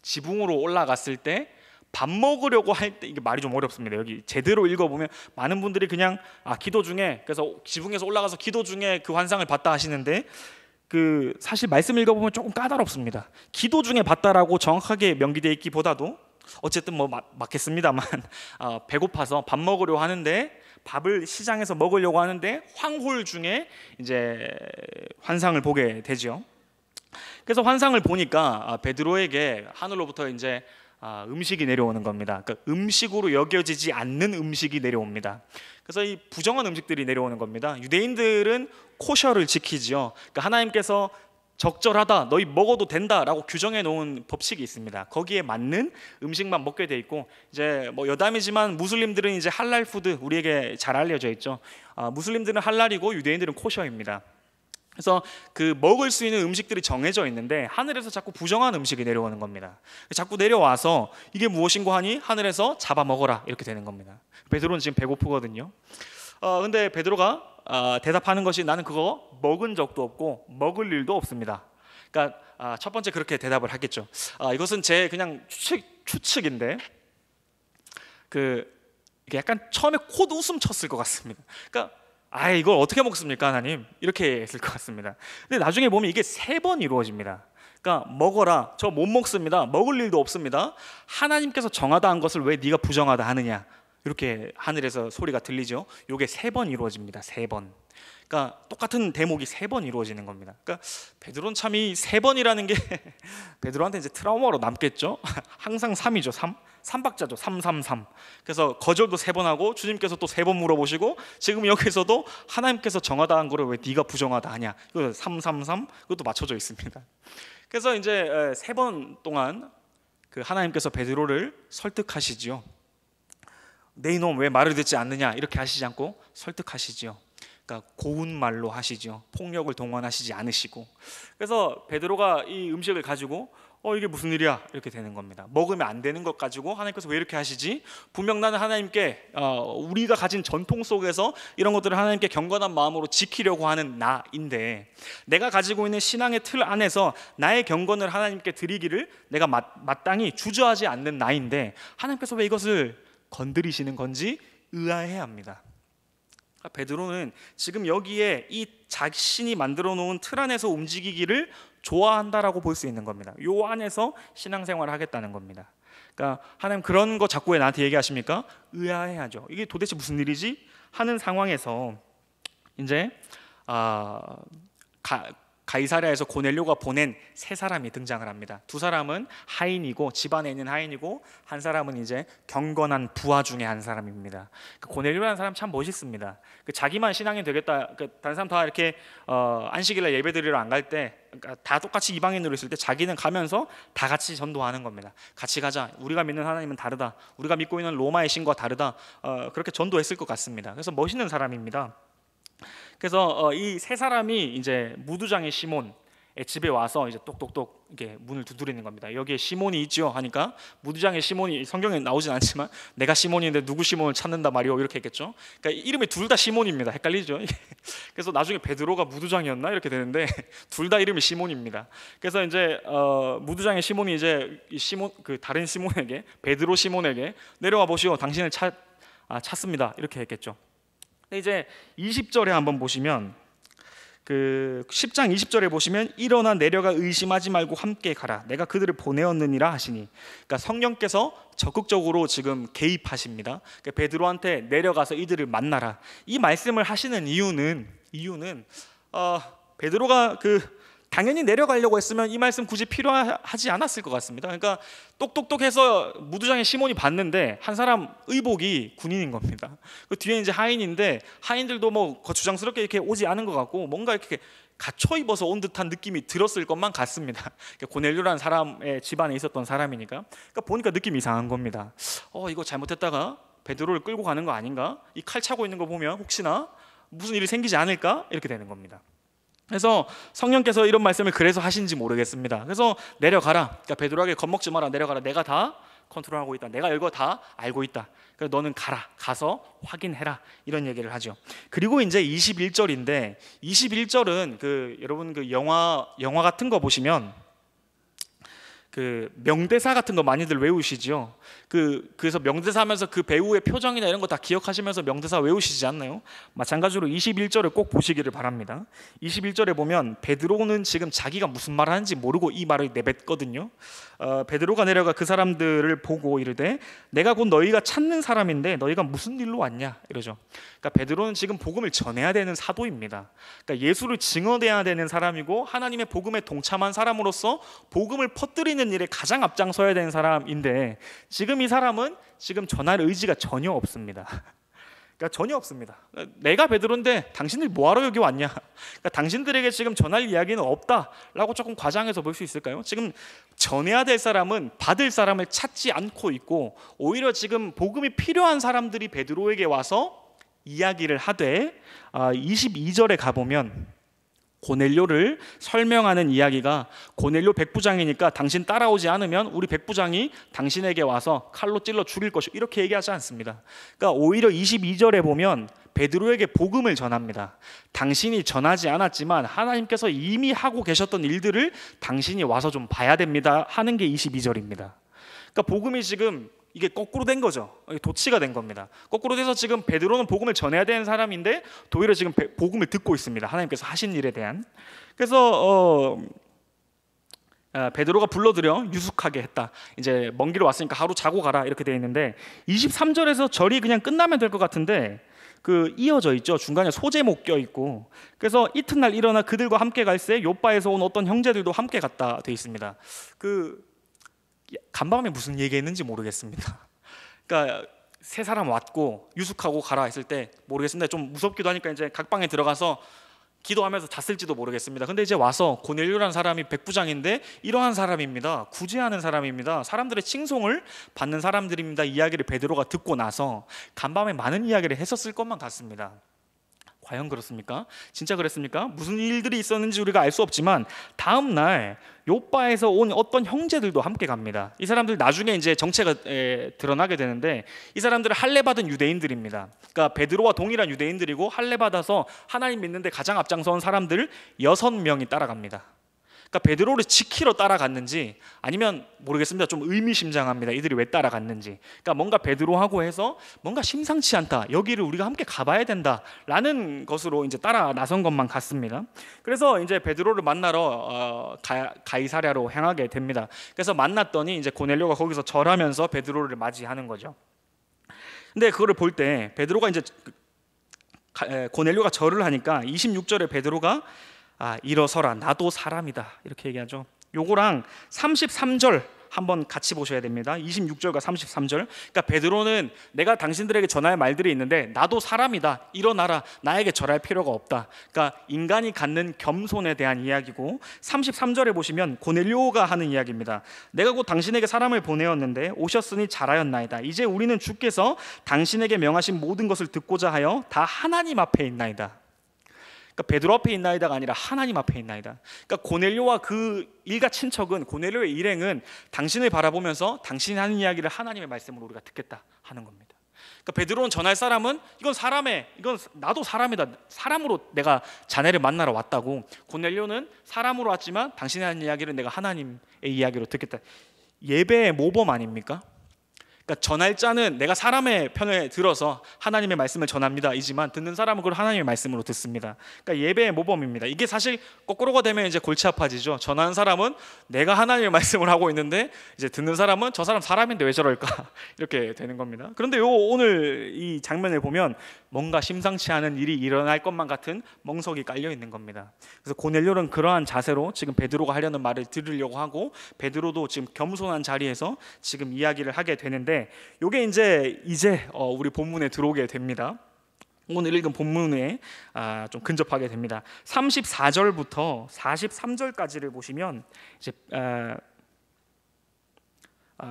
지붕으로 올라갔을 때 밥 먹으려고 할 때, 이게 말이 좀 어렵습니다. 여기 제대로 읽어보면 많은 분들이 그냥 기도 중에, 그래서 지붕에서 올라가서 기도 중에 그 환상을 봤다 하시는데, 그 사실 말씀 읽어보면 조금 까다롭습니다. 기도 중에 봤다라고 정확하게 명기되어 있기보다도 어쨌든 뭐 맞겠습니다만 배고파서 밥 먹으려고 하는데, 밥을 시장에서 먹으려고 하는데 황홀 중에 이제 환상을 보게 되죠. 그래서 환상을 보니까 베드로에게 하늘로부터 이제 음식이 내려오는 겁니다. 그러니까 음식으로 여겨지지 않는 음식이 내려옵니다. 그래서 이 부정한 음식들이 내려오는 겁니다. 유대인들은 코셔를 지키지요. 그러니까 하나님께서 적절하다, 너희 먹어도 된다라고 규정해 놓은 법칙이 있습니다. 거기에 맞는 음식만 먹게 돼 있고, 이제 뭐 여담이지만 무슬림들은 이제 할랄 푸드, 우리에게 잘 알려져 있죠. 무슬림들은 할랄이고 유대인들은 코셔입니다. 그래서 그 먹을 수 있는 음식들이 정해져 있는데 하늘에서 자꾸 부정한 음식이 내려오는 겁니다. 자꾸 내려와서 이게 무엇인고 하니 하늘에서 잡아 먹어라, 이렇게 되는 겁니다. 베드로는 지금 배고프거든요. 근데 베드로가 대답하는 것이, 나는 그거 먹은 적도 없고 먹을 일도 없습니다. 그러니까 첫 번째 그렇게 대답을 하겠죠. 이것은 제 그냥 추측인데, 이게 약간 처음에 콧 웃음 쳤을 것 같습니다. 그러니까 이걸 어떻게 먹습니까 하나님, 이렇게 했을 것 같습니다. 근데 나중에 보면 이게 3번 이루어집니다. 그러니까 먹어라, 저 못 먹습니다, 먹을 일도 없습니다, 하나님께서 정하다 한 것을 왜 네가 부정하다 하느냐, 이렇게 하늘에서 소리가 들리죠. 이게 3번 이루어집니다. 3번. 그러니까 똑같은 대목이 3번 이루어지는 겁니다. 그러니까 베드로는 참 이 3번이라는 게 베드로한테 이제 트라우마로 남겠죠. 항상 3이죠. 3박자죠. 333. 그래서 거절도 3번 하고 주님께서 또 3번 물어보시고, 지금 여기서도 하나님께서 정하다 한 거를 왜 네가 부정하다 하냐, 이거 333, 그것도 맞춰져 있습니다. 그래서 이제 3번 동안 그 하나님께서 베드로를 설득하시지요. 내 이놈 왜 말을 듣지 않느냐, 이렇게 하시지 않고 설득하시지요. 그러니까 고운 말로 하시죠. 폭력을 동원하시지 않으시고. 그래서 베드로가 이 음식을 가지고 이게 무슨 일이야, 이렇게 되는 겁니다. 먹으면 안 되는 것 가지고 하나님께서 왜 이렇게 하시지? 분명 나는 하나님께 우리가 가진 전통 속에서 이런 것들을 하나님께 경건한 마음으로 지키려고 하는 나인데, 내가 가지고 있는 신앙의 틀 안에서 나의 경건을 하나님께 드리기를 내가 마땅히 주저하지 않는 나인데, 하나님께서 왜 이것을 건드리시는 건지 의아해 합니다. 베드로는 지금 여기에 이 자신이 만들어 놓은 틀 안에서 움직이기를 좋아한다라고 볼 수 있는 겁니다. 요 안에서 신앙생활을 하겠다는 겁니다. 그러니까 하나님 그런 거 자꾸 왜 나한테 얘기하십니까? 의아해하죠. 이게 도대체 무슨 일이지? 하는 상황에서 이제 가이사랴에서 고넬료가 보낸 세 사람이 등장을 합니다. 두 사람은 하인이고 집안에 있는 하인이고 한 사람은 이제 경건한 부하 중에 한 사람입니다. 그 고넬료라는 사람 참 멋있습니다. 그 자기만 신앙이 되겠다, 그 다른 사람 다 이렇게 안식일날 예배드리러 안 갈 때 다 똑같이 이방인으로 있을 때 자기는 가면서 다 같이 전도하는 겁니다. 같이 가자. 우리가 믿는 하나님은 다르다. 우리가 믿고 있는 로마의 신과 다르다. 그렇게 전도했을 것 같습니다. 그래서 멋있는 사람입니다. 그래서 이 세 사람이 이제 무두장의 시몬의 집에 와서 이제 똑똑똑 이게 문을 두드리는 겁니다. 여기에 시몬이 있죠 하니까 무두장의 시몬이 성경에 나오진 않지만 내가 시몬인데 누구 시몬을 찾는다 말이오 이렇게 했겠죠. 그러니까 이름이 둘 다 시몬입니다. 헷갈리죠. 그래서 나중에 베드로가 무두장이었나 이렇게 되는데 둘 다 이름이 시몬입니다. 그래서 이제 무두장의 시몬이 이제 시몬 그 다른 시몬에게 베드로 시몬에게 내려와 보시오 당신을 찾습니다 이렇게 했겠죠. 근데 이제 20절에 한번 보시면 그 10장 20절에 보시면 일어나 내려가 의심하지 말고 함께 가라 내가 그들을 보내었느니라 하시니, 그러니까 성령께서 적극적으로 지금 개입하십니다. 그러니까 베드로한테 내려가서 이들을 만나라 이 말씀을 하시는 이유는 베드로가 당연히 내려가려고 했으면 이 말씀 굳이 필요하지 않았을 것 같습니다. 그러니까 똑똑똑해서 무두장의 시몬이 봤는데 한 사람 의복이 군인인 겁니다. 그 뒤에 이제 하인인데 하인들도 뭐 거추장스럽게 이렇게 오지 않은 것 같고 뭔가 이렇게 갖춰 입어서 온 듯한 느낌이 들었을 것만 같습니다. 고넬료라는 사람의 집안에 있었던 사람이니까. 그러니까 보니까 느낌이 이상한 겁니다. 이거 잘못했다가 베드로를 끌고 가는 거 아닌가? 이 칼 차고 있는 거 보면 혹시나 무슨 일이 생기지 않을까? 이렇게 되는 겁니다. 그래서 성령께서 이런 말씀을 그래서 하신지 모르겠습니다. 그래서 내려가라. 그러니까 베드로에게 겁먹지 마라. 내려가라. 내가 다 컨트롤하고 있다. 내가 이거 다 알고 있다. 그래서 너는 가라. 가서 확인해라. 이런 얘기를 하죠. 그리고 이제 21절인데 21절은 여러분 영화 같은 거 보시면 명대사 같은 거 많이들 외우시죠. 그래서 명대사 하면서 그 배우의 표정이나 이런 거 다 기억하시면서 명대사 외우시지 않나요? 마찬가지로 21절을 꼭 보시기를 바랍니다. 21절에 보면 베드로는 지금 자기가 무슨 말을 하는지 모르고 이 말을 내뱉거든요. 베드로가 내려가 그 사람들을 보고 이르되 내가 곧 너희가 찾는 사람인데 너희가 무슨 일로 왔냐 이러죠. 그러니까 베드로는 지금 복음을 전해야 되는 사도입니다. 그러니까 예수를 증언해야 되는 사람이고 하나님의 복음에 동참한 사람으로서 복음을 퍼뜨리는 일에 가장 앞장서야 되는 사람인데 지금 이 사람은 지금 전할 의지가 전혀 없습니다. 그러니까 전혀 없습니다. 내가 베드로인데 당신들 뭐하러 여기 왔냐? 그러니까 당신들에게 지금 전할 이야기는 없다라고 조금 과장해서 볼 수 있을까요? 지금 전해야 될 사람은 받을 사람을 찾지 않고 있고 오히려 지금 복음이 필요한 사람들이 베드로에게 와서 이야기를 하되 22절에 가보면 고넬료를 설명하는 이야기가 고넬료 백부장이니까 당신 따라오지 않으면 우리 백부장이 당신에게 와서 칼로 찔러 죽일 것이오 이렇게 얘기하지 않습니다. 그러니까 오히려 22절에 보면 베드로에게 복음을 전합니다. 당신이 전하지 않았지만 하나님께서 이미 하고 계셨던 일들을 당신이 와서 좀 봐야 됩니다 하는 게 22절입니다. 그러니까 복음이 지금 이게 거꾸로 된 거죠. 도치가 된 겁니다. 거꾸로 돼서 지금 베드로는 복음을 전해야 되는 사람인데 도리어 지금 복음을 듣고 있습니다. 하나님께서 하신 일에 대한. 그래서 베드로가 불러들여 유숙하게 했다. 이제 먼 길 왔으니까 하루 자고 가라 이렇게 되어 있는데 23절에서 절이 그냥 끝나면 될 것 같은데 이어져 있죠. 중간에 소제목 껴 있고. 그래서 이튿날 일어나 그들과 함께 갈새 요바에서 온 어떤 형제들도 함께 갔다 되어 있습니다. 간밤에 무슨 얘기했는지 모르겠습니다. 그러니까 세 사람 왔고 유숙하고 가라 했을 때 모르겠습니다. 좀 무섭기도 하니까 이제 각 방에 들어가서 기도하면서 잤을지도 모르겠습니다. 근데 이제 와서 고넬료라는 사람이 백부장인데 이러한 사람입니다. 구제하는 사람입니다. 사람들의 칭송을 받는 사람들입니다. 이야기를 베드로가 듣고 나서 간밤에 많은 이야기를 했었을 것만 같습니다. 과연 그렇습니까? 진짜 그랬습니까? 무슨 일들이 있었는지 우리가 알 수 없지만 다음 날 요바에서 온 어떤 형제들도 함께 갑니다. 이 사람들 나중에 이제 정체가 드러나게 되는데 이 사람들은 할례 받은 유대인들입니다. 그러니까 베드로와 동일한 유대인들이고 할례 받아서 하나님 믿는데 가장 앞장서온 사람들 6명이 따라갑니다. 그러니까 베드로를 지키러 따라갔는지 아니면 모르겠습니다. 좀 의미심장합니다. 이들이 왜 따라갔는지. 그러니까 뭔가 베드로하고 해서 뭔가 심상치 않다. 여기를 우리가 함께 가봐야 된다라는 것으로 이제 따라 나선 것만 같습니다. 그래서 이제 베드로를 만나러 가이사랴로 향하게 됩니다. 그래서 만났더니 이제 고넬료가 거기서 절하면서 베드로를 맞이하는 거죠. 근데 그거를 볼 때 베드로가 이제 고넬료가 절을 하니까 26절에 베드로가 일어서라 나도 사람이다 이렇게 얘기하죠. 요거랑 33절 한번 같이 보셔야 됩니다. 26절과 33절. 그러니까 베드로는 내가 당신들에게 전할 말들이 있는데 나도 사람이다. 일어나라. 나에게 절할 필요가 없다. 그러니까 인간이 갖는 겸손에 대한 이야기고 33절에 보시면 고넬료가 하는 이야기입니다. 내가 곧 당신에게 사람을 보내었는데 오셨으니 잘하였나이다. 이제 우리는 주께서 당신에게 명하신 모든 것을 듣고자 하여 다 하나님 앞에 있나이다. 그러니까 베드로 앞에 있나이다가 아니라 하나님 앞에 있나이다. 그러니까 고넬료와 그 일가 친척은, 고넬료의 일행은 당신을 바라보면서 당신이 하는 이야기를 하나님의 말씀으로 우리가 듣겠다 하는 겁니다. 그러니까 베드로는 전할 사람은 이건 나도 사람이다. 사람으로 내가 자네를 만나러 왔다고. 고넬료는 사람으로 왔지만 당신이 하는 이야기를 내가 하나님의 이야기로 듣겠다. 예배의 모범 아닙니까? 그러니까 전할 자는 내가 사람의 편을 들어서 하나님의 말씀을 전합니다 이지만 듣는 사람은 그걸 하나님의 말씀으로 듣습니다. 그러니까 예배의 모범입니다. 이게 사실 거꾸로가 되면 이제 골치 아파지죠. 전하는 사람은 내가 하나님의 말씀을 하고 있는데 이제 듣는 사람은 저 사람 사람인데 왜 저럴까 이렇게 되는 겁니다. 그런데 오늘 이 장면을 보면 뭔가 심상치 않은 일이 일어날 것만 같은 멍석이 깔려 있는 겁니다. 그래서 고넬료는 그러한 자세로 지금 베드로가 하려는 말을 들으려고 하고, 베드로도 지금 겸손한 자리에서 지금 이야기를 하게 되는데, 이게 이제 우리 본문에 들어오게 됩니다. 오늘 읽은 본문에 좀 근접하게 됩니다. 34절부터 43절까지를 보시면 이제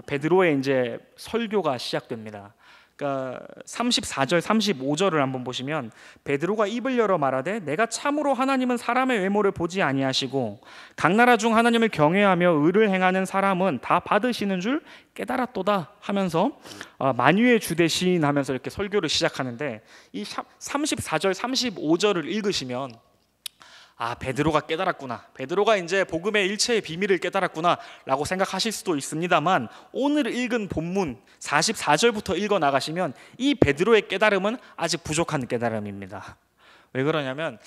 베드로의 이제 설교가 시작됩니다. 그러니까 34절, 35절을 한번 보시면 베드로가 입을 열어 말하되 내가 참으로 하나님은 사람의 외모를 보지 아니하시고 각 나라 중 하나님을 경외하며 의를 행하는 사람은 다 받으시는 줄 깨달았도다 하면서 만유의 주대신 하면서 이렇게 설교를 시작하는데, 이 34절, 35절을 읽으시면 베드로가 깨달았구나, 베드로가 이제 복음의 일체의 비밀을 깨달았구나 라고 생각하실 수도 있습니다만, 오늘 읽은 본문 44절부터 읽어 나가시면 이 베드로의 깨달음은 아직 부족한 깨달음입니다. 왜 그러냐면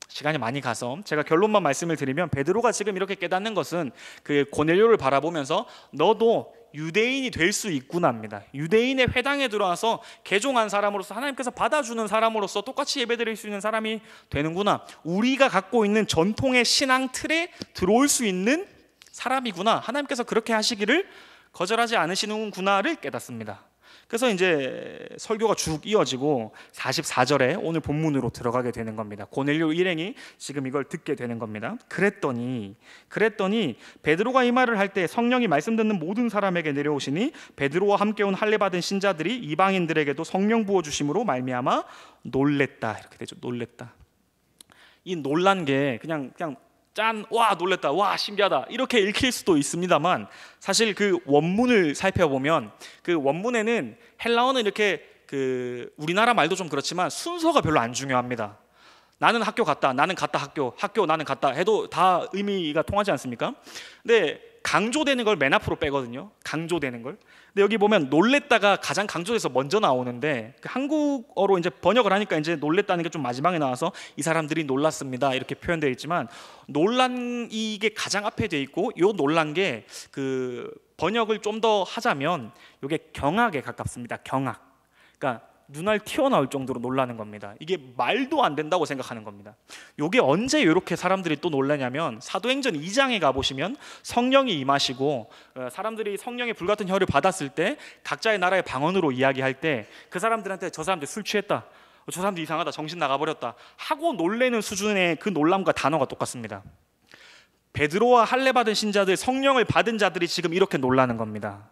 시간이 많이 가서 제가 결론만 말씀을 드리면, 베드로가 지금 이렇게 깨닫는 것은 그 고넬료를 바라보면서 너도 유대인이 될 수 있구나입니다. 유대인의 회당에 들어와서 개종한 사람으로서 하나님께서 받아주는 사람으로서 똑같이 예배드릴 수 있는 사람이 되는구나, 우리가 갖고 있는 전통의 신앙 틀에 들어올 수 있는 사람이구나, 하나님께서 그렇게 하시기를 거절하지 않으시는구나를 깨닫습니다. 그래서 이제 설교가 쭉 이어지고 44절에 오늘 본문으로 들어가게 되는 겁니다. 고넬료 일행이 지금 이걸 듣게 되는 겁니다. 그랬더니 베드로가 이 말을 할 때 성령이 말씀 듣는 모든 사람에게 내려오시니 베드로와 함께 온 할례 받은 신자들이 이방인들에게도 성령 부어 주심으로 말미암아 놀랬다, 이렇게 되죠. 놀랬다. 이 놀란 게 그냥 와 놀랬다, 와 신기하다 이렇게 읽힐 수도 있습니다만, 사실 그 원문을 살펴보면 그 원문에는 헬라어는 이렇게 우리나라 말도 좀 그렇지만 순서가 별로 안 중요합니다. 나는 학교 갔다, 나는 갔다 학교 나는 갔다 해도 다 의미가 통하지 않습니까? 근데 강조되는 걸 맨 앞으로 빼거든요. 강조되는 걸. 근데 여기 보면 놀랬다가 가장 강조돼서 먼저 나오는데, 한국어로 이제 번역을 하니까 이제 놀랬다는 게 좀 마지막에 나와서 이 사람들이 놀랐습니다 이렇게 표현되어 있지만, 놀란 이게 가장 앞에 돼 있고, 요 놀란 게 번역을 좀 더 하자면 이게 경악에 가깝습니다. 경악. 그러니까 눈알 튀어나올 정도로 놀라는 겁니다. 이게 말도 안 된다고 생각하는 겁니다. 이게 언제 이렇게 사람들이 또 놀라냐면, 사도행전 2장에 가보시면 성령이 임하시고 사람들이 성령의 불같은 혀를 받았을 때 각자의 나라의 방언으로 이야기할 때 그 사람들한테 저 사람들 술 취했다, 저 사람들 이상하다, 정신 나가버렸다 하고 놀래는 수준의 그 놀람과 단어가 똑같습니다. 베드로와 할례 받은 신자들, 성령을 받은 자들이 지금 이렇게 놀라는 겁니다.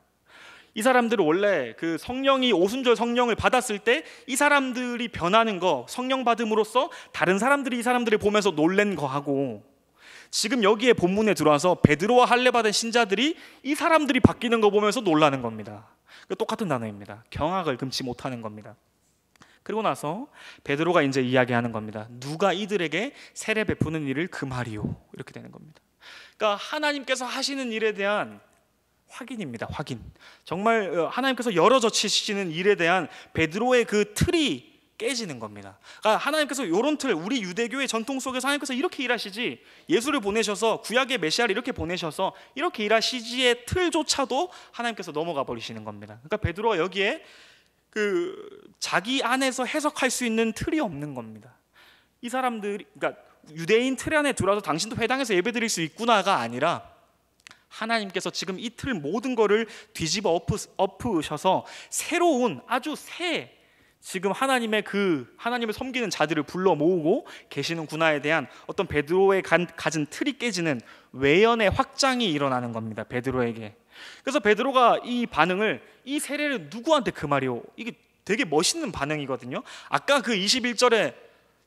이 사람들은 원래 그 성령이 오순절 성령을 받았을 때 이 사람들이 변하는 거, 성령 받음으로써 다른 사람들이 이 사람들을 보면서 놀란 거하고, 지금 여기에 본문에 들어와서 베드로와 할례 받은 신자들이 이 사람들이 바뀌는 거 보면서 놀라는 겁니다. 똑같은 단어입니다. 경악을 금치 못하는 겁니다. 그리고 나서 베드로가 이제 이야기하는 겁니다. 누가 이들에게 세례 베푸는 일을 금하리요, 이렇게 되는 겁니다. 그러니까 하나님께서 하시는 일에 대한 확인입니다. 확인. 정말 하나님께서 열어젖히시는 일에 대한 베드로의 그 틀이 깨지는 겁니다. 그러니까 하나님께서 이런 틀, 우리 유대교의 전통 속에서 하나님께서 이렇게 일하시지, 예수를 보내셔서 구약의 메시아를 이렇게 보내셔서 이렇게 일하시지의 틀조차도 하나님께서 넘어가 버리시는 겁니다. 그러니까 베드로가 여기에 자기 안에서 해석할 수 있는 틀이 없는 겁니다. 이 사람들이, 그러니까 유대인 틀 안에 들어와서 당신도 회당에서 예배드릴 수 있구나가 아니라 하나님께서 지금 이 틀 모든 거를 뒤집어 엎으셔서 새로운 아주 새 지금 하나님을 섬기는 자들을 불러 모으고 계시는구나에 대한 어떤 베드로의 가진 틀이 깨지는 외연의 확장이 일어나는 겁니다. 베드로에게. 그래서 베드로가 이 세례를 누구한테 그 말이요? 이게 되게 멋있는 반응이거든요. 아까 그 21절에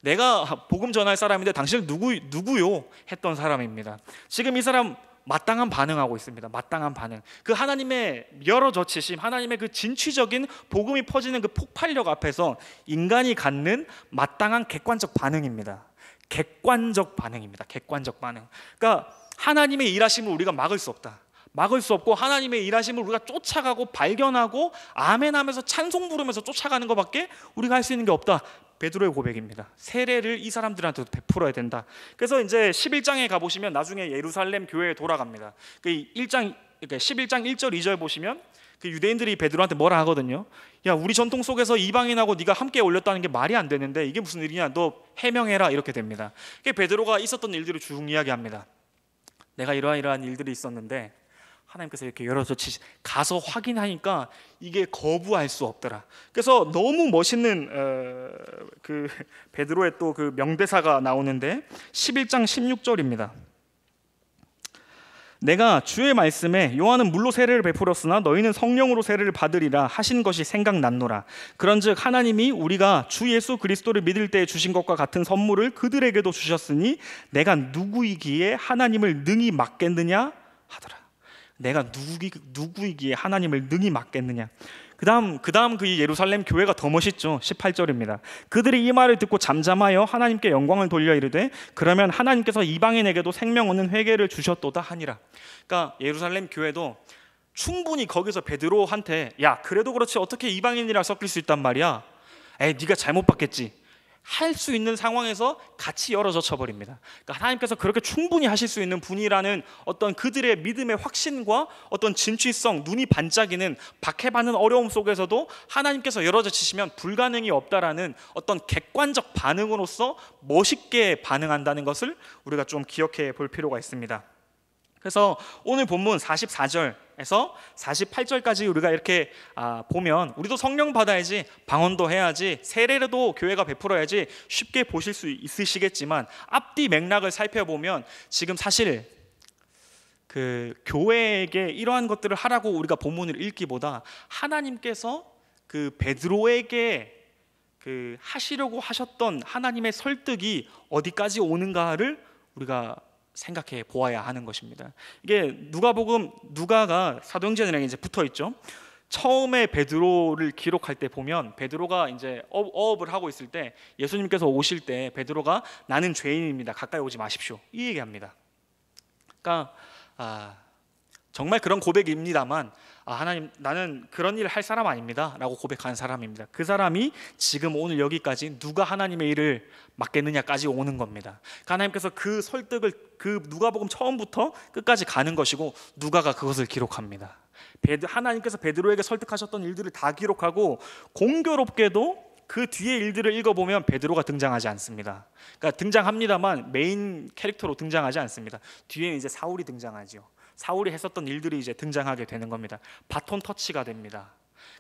내가 복음 전할 사람인데 당신은 누구요? 했던 사람입니다. 지금 이 사람 마땅한 반응하고 있습니다. 마땅한 반응. 그 하나님의 열어젖히심, 하나님의 그 진취적인 복음이 퍼지는 그 폭발력 앞에서 인간이 갖는 마땅한 객관적 반응입니다. 객관적 반응입니다. 객관적 반응. 그러니까 하나님의 일하심을 우리가 막을 수 없다. 막을 수 없고 하나님의 일하심을 우리가 쫓아가고 발견하고 아멘하면서 찬송 부르면서 쫓아가는 것밖에 우리가 할 수 있는 게 없다. 베드로의 고백입니다. 세례를 이 사람들한테도 베풀어야 된다. 그래서 이제 11장에 가보시면 나중에 예루살렘 교회에 돌아갑니다. 그 11장 1절 2절 보시면 그 유대인들이 베드로한테 뭐라 하거든요. 야, 우리 전통 속에서 이방인하고 네가 함께 올렸다는 게 말이 안 되는데 이게 무슨 일이냐? 너 해명해라. 이렇게 됩니다. 베드로가 있었던 일들을 쭉 이야기합니다. 내가 이러한 일들이 있었는데 하나님께서 이렇게 열어젖히시 가서 확인하니까 이게 거부할 수 없더라. 그래서 너무 멋있는 그 베드로의 또 그 명대사가 나오는데 11장 16절입니다. 내가 주의 말씀에 요한은 물로 세례를 베풀었으나 너희는 성령으로 세례를 받으리라 하신 것이 생각났노라. 그런즉 하나님이 우리가 주 예수 그리스도를 믿을 때에 주신 것과 같은 선물을 그들에게도 주셨으니 내가 누구이기에 하나님을 능히 막겠느냐 하더라. 내가 누구이기에 하나님을 능히 막겠느냐. 그 다음 그 예루살렘 교회가 더 멋있죠. 18절입니다. 그들이 이 말을 듣고 잠잠하여 하나님께 영광을 돌려 이르되 그러면 하나님께서 이방인에게도 생명 얻는 회개를 주셨도다 하니라. 그러니까 예루살렘 교회도 충분히 거기서 베드로한테 야, 그래도 그렇지 어떻게 이방인이랑 섞일 수 있단 말이야. 에이, 네가 잘못 봤겠지. 할 수 있는 상황에서 같이 열어젖혀 버립니다. 그러니까 하나님께서 그렇게 충분히 하실 수 있는 분이라는 어떤 그들의 믿음의 확신과 어떤 진취성, 눈이 반짝이는 박해받는 어려움 속에서도 하나님께서 열어젖히시면 불가능이 없다라는 어떤 객관적 반응으로서 멋있게 반응한다는 것을 우리가 좀 기억해 볼 필요가 있습니다. 그래서 오늘 본문 44절에서 48절까지 우리가 이렇게 보면 우리도 성령 받아야지, 방언도 해야지, 세례도 교회가 베풀어야지 쉽게 보실 수 있으시겠지만 앞뒤 맥락을 살펴보면 지금 사실 그 교회에게 이러한 것들을 하라고 우리가 본문을 읽기보다 하나님께서 그 베드로에게 그 하시려고 하셨던 하나님의 설득이 어디까지 오는가를 우리가 생각해 보아야 하는 것입니다. 이게 누가가 사도행전이랑 이제 붙어 있죠. 처음에 베드로를 기록할 때 보면 베드로가 이제 어업을 하고 있을 때 예수님께서 오실 때 베드로가 나는 죄인입니다. 가까이 오지 마십시오. 이 얘기합니다. 그러니까 정말 그런 고백입니다만 하나님, 나는 그런 일을 할 사람 아닙니다 라고 고백하는 사람입니다. 그 사람이 지금 오늘 여기까지 누가 하나님의 일을 맡겠느냐까지 오는 겁니다. 하나님께서 그 설득을 그 누가복음 처음부터 끝까지 가는 것이고 누가가 그것을 기록합니다. 하나님께서 베드로에게 설득하셨던 일들을 다 기록하고 공교롭게도 그 뒤에 일들을 읽어보면 베드로가 등장하지 않습니다. 그러니까 등장합니다만 메인 캐릭터로 등장하지 않습니다. 뒤에 이제 사울이 등장하죠. 사울이 했었던 일들이 이제 등장하게 되는 겁니다. 바톤 터치가 됩니다.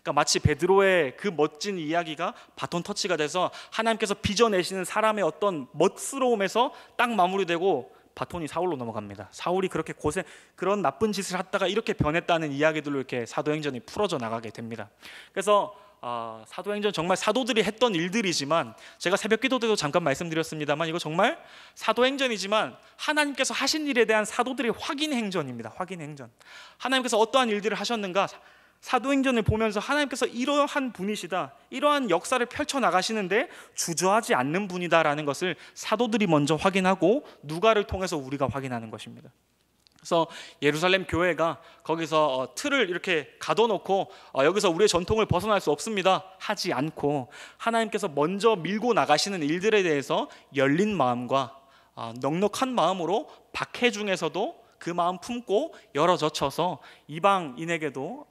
그러니까 마치 베드로의 그 멋진 이야기가 바톤 터치가 돼서 하나님께서 빚어내시는 사람의 어떤 멋스러움에서 딱 마무리되고 바톤이 사울로 넘어갑니다. 사울이 그런 나쁜 짓을 했다가 이렇게 변했다는 이야기들로 이렇게 사도행전이 풀어져 나가게 됩니다. 그래서 사도행전 정말 사도들이 했던 일들이지만 제가 새벽 기도 때도 잠깐 말씀드렸습니다만 이거 정말 사도행전이지만 하나님께서 하신 일에 대한 사도들의 확인 행전입니다. 확인 행전. 하나님께서 어떠한 일들을 하셨는가 사도행전을 보면서 하나님께서 이러한 분이시다, 이러한 역사를 펼쳐나가시는데 주저하지 않는 분이다라는 것을 사도들이 먼저 확인하고 누가를 통해서 우리가 확인하는 것입니다. 그래서 예루살렘 교회가 거기서 틀을 이렇게 가둬놓고 여기서 우리의 전통을 벗어날 수 없습니다 하지 않고 하나님께서 먼저 밀고 나가시는 일들에 대해서 열린 마음과 넉넉한 마음으로 박해 중에서도 그 마음 품고 열어젖혀서 이방인에게도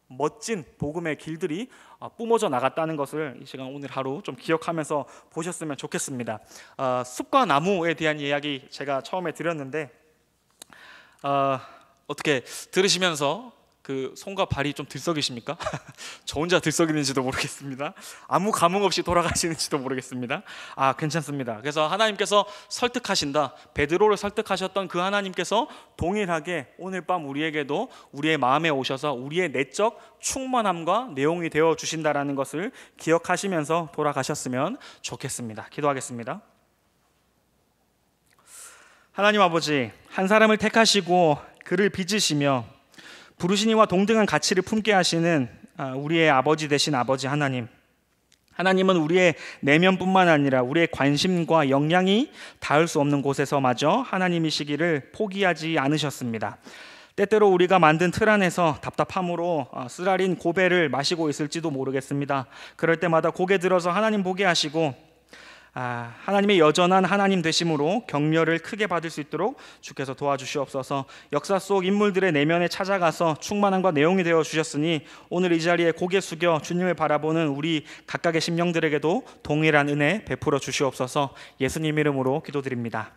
멋진 복음의 길들이 뿜어져 나갔다는 것을 이 시간 오늘 하루 좀 기억하면서 보셨으면 좋겠습니다. 숲과 나무에 대한 이야기 제가 처음에 드렸는데 어떻게 들으시면서 그 손과 발이 좀 들썩이십니까? 저 혼자 들썩이는지도 모르겠습니다. 아무 감흥 없이 돌아가시는지도 모르겠습니다. 괜찮습니다. 그래서 하나님께서 설득하신다, 베드로를 설득하셨던 그 하나님께서 동일하게 오늘 밤 우리에게도 우리의 마음에 오셔서 우리의 내적 충만함과 내용이 되어 주신다라는 것을 기억하시면서 돌아가셨으면 좋겠습니다. 기도하겠습니다. 하나님 아버지, 한 사람을 택하시고 그를 빚으시며 부르시니와 동등한 가치를 품게 하시는 우리의 아버지 되신 아버지 하나님, 하나님은 우리의 내면뿐만 아니라 우리의 관심과 역량이 닿을 수 없는 곳에서마저 하나님이시기를 포기하지 않으셨습니다. 때때로 우리가 만든 틀 안에서 답답함으로 쓰라린 고배를 마시고 있을지도 모르겠습니다. 그럴 때마다 고개 들어서 하나님 보게 하시고 하나님의 여전한 하나님 되심으로 격려를 크게 받을 수 있도록 주께서 도와주시옵소서. 역사 속 인물들의 내면에 찾아가서 충만함과 내용이 되어 주셨으니 오늘 이 자리에 고개 숙여 주님을 바라보는 우리 각각의 심령들에게도 동일한 은혜 베풀어 주시옵소서. 예수님 이름으로 기도드립니다.